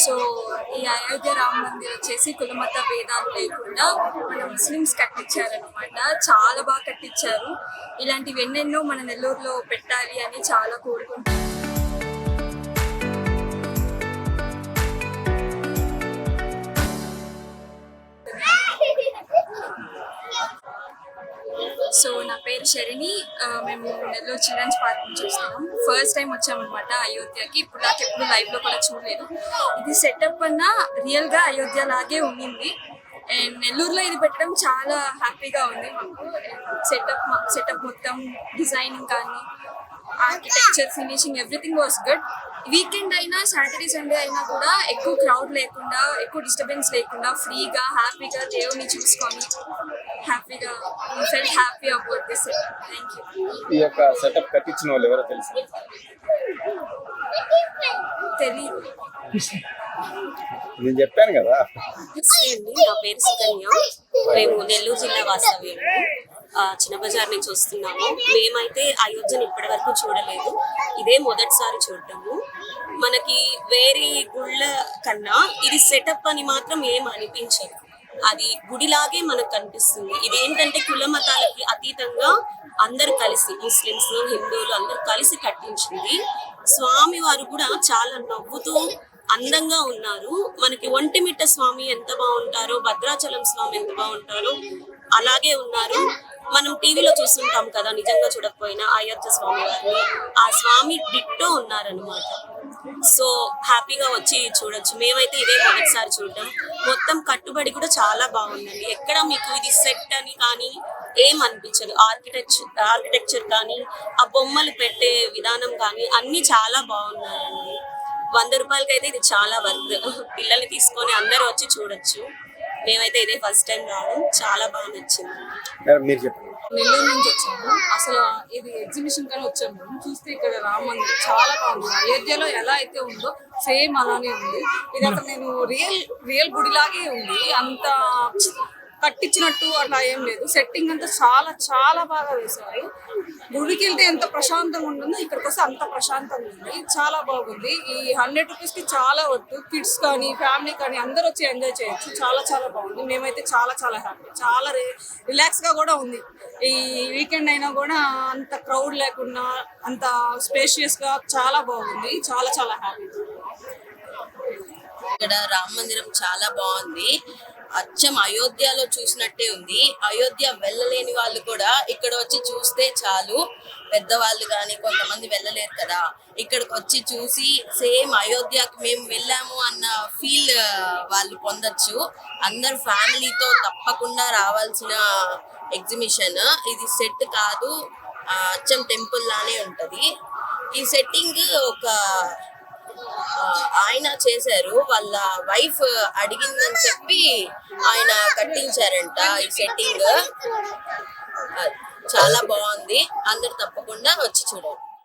So ఈ అయోధ్య రామ మందిర్ వచ్చేసి కులమత భేదాలు లేకుండా మన ముస్లిమ్స్ కట్టించారనమాట. చాలా బాగా కట్టించారు. ఇలాంటివి ఎన్నెన్నో మన నెల్లూరులో పెట్టాలి అని చాలా కోరుకుంటున్నాను. సో నా పేరు శరణి. మేము నెల్లూరు చిల్డ్రన్స్ పార్క్ నుంచి వస్తున్నాం. ఫస్ట్ టైం వచ్చామన్నమాట అయోధ్యకి. ఇప్పుడు నాకు ఎప్పుడు లైవ్లో కూడా చూడలేదు. ఇది సెటప్ అన్నా రియల్గా అయోధ్య లాగే ఉండింది. అండ్ నెల్లూరులో ఇది పెట్టడం చాలా హ్యాపీగా ఉంది మాకు. సెటప్ మొత్తం డిజైనింగ్ కానీ architecture finishing everything was good. Weekend అయినా సాటర్డే సండే అయినా కూడా ఎక్కువ క్రౌడ్ లేకుండా ఎక్కువ డిస్టర్బెన్స్ లేకుండా ఫ్రీగా హ్యాపీగా దేవుని చూసుకొని హ్యాపీగా felt happy about this setup. Thank you. ఈ యొక్క సెటప్ కట్టించిన వాళ్ళు ఎవరో తెలుసు? తెలీదు. నేను చెప్పాను కదా. నా పేరు సుకన్య. మేము నెల్లూరు జిల్లా వాస్తవ్యులు. చిన్న బజార్ నుంచి వస్తున్నాము. మేమైతే అయోధ్యను ఇప్పటి వరకు చూడలేదు. ఇదే మొదటిసారి చూడటము. మనకి వేరే గుళ్ళ కన్నా ఇది సెటప్ అని మాత్రం ఏం అనిపించదు. అది గుడిలాగే మనకు కనిపిస్తుంది. ఇదేంటంటే కుల మతాలకి అతీతంగా అందరు కలిసి ముస్లిమ్స్ హిందువులు అందరు కలిసి కట్టించింది. స్వామి వారు కూడా చాలా నవ్వుతూ అందంగా ఉన్నారు. మనకి ఒంటిమిట్ట స్వామి ఎంత బాగుంటారో, భద్రాచలం స్వామి ఎంత బాగుంటారో అలాగే ఉన్నారు. మనం టీవీలో చూస్తుంటాం కదా, నిజంగా చూడకపోయినా అయోధ్య స్వామి వారిని, ఆ స్వామి డిట్టో ఉన్నారనమాట. సో హ్యాపీగా వచ్చి చూడొచ్చు. మేమైతే ఇదే మొదటిసారి చూడటం. మొత్తం కట్టుబడి కూడా చాలా బాగుందండి. ఎక్కడ మీకు ఇది సెట్ అని కానీ ఏం అనిపించదు. ఆర్కిటెక్చర్ కానీ ఆ బొమ్మలు పెట్టే విధానం కానీ అన్ని చాలా బాగున్నాయండి. 100 రూపాయలకి అయితే ఇది చాలా వర్త్. పిల్లల్ని తీసుకొని అందరూ వచ్చి చూడొచ్చు. మేమైతే ఇదే ఫస్ట్ టైం రావడం, చాలా బాగా నచ్చింది. మీరు చెప్పండి. నెల్లూరు నుంచి వచ్చాము. అసలు ఇది ఎగ్జిబిషన్ కానీ వచ్చాము. చూస్తే ఇక్కడ రామ మందిర్ చాలా బాగుంది. అయోధ్యలో ఎలా అయితే ఉందో సేమ్ అలానే ఉంది. ఇది అసలు నేను రియల్ గుడిలాగే ఉంది. అంత కట్టించినట్టు అట్లా ఏం లేదు. సెట్టింగ్ అంతా చాలా చాలా బాగా వేశారు. గుడికి వెళ్తే ఎంత ప్రశాంతంగా ఉంటుందో ఇక్కడికి వస్తే అంత ప్రశాంతంగా ఉంది. చాలా బాగుంది. ఈ 100 రూపీస్కి చాలా వద్దు. కిడ్స్ కానీ ఫ్యామిలీ కానీ అందరూ వచ్చి ఎంజాయ్ చేయొచ్చు. చాలా చాలా బాగుంది. మేమైతే చాలా చాలా హ్యాపీ, చాలా రిలాక్స్గా కూడా ఉంది. ఈ వీకెండ్ అయినా కూడా అంత క్రౌడ్ లేకుండా అంత స్పేషియస్గా చాలా బాగుంది. చాలా చాలా హ్యాపీ. ఇక్కడ రామ మందిరం చాలా బాగుంది. అచ్చం అయోధ్యలో చూసినట్టే ఉంది. అయోధ్య వెళ్ళలేని వాళ్ళు కూడా ఇక్కడ వచ్చి చూస్తే చాలు. పెద్దవాళ్ళు కానీ కొంతమంది వెళ్ళలేరు కదా, ఇక్కడికి వచ్చి చూసి సేమ్ అయోధ్యకి మేము వెళ్ళాము అన్న ఫీల్ వాళ్ళు పొందొచ్చు. అందరు ఫ్యామిలీతో తప్పకుండా రావాల్సిన ఎగ్జిబిషన్. ఇది సెట్ కాదు, అచ్చం టెంపుల్ లానే ఉంటది. ఈ సెట్టింగ్ ఒక ఆయన చేశారు. వాళ్ళ వైఫ్ అడిగిందని చెప్పి ఆయన కట్టించారంట. ఈ సెట్టింగ్ చాలా బాగుంది. అందరు తప్పకుండా వచ్చి చూడండి.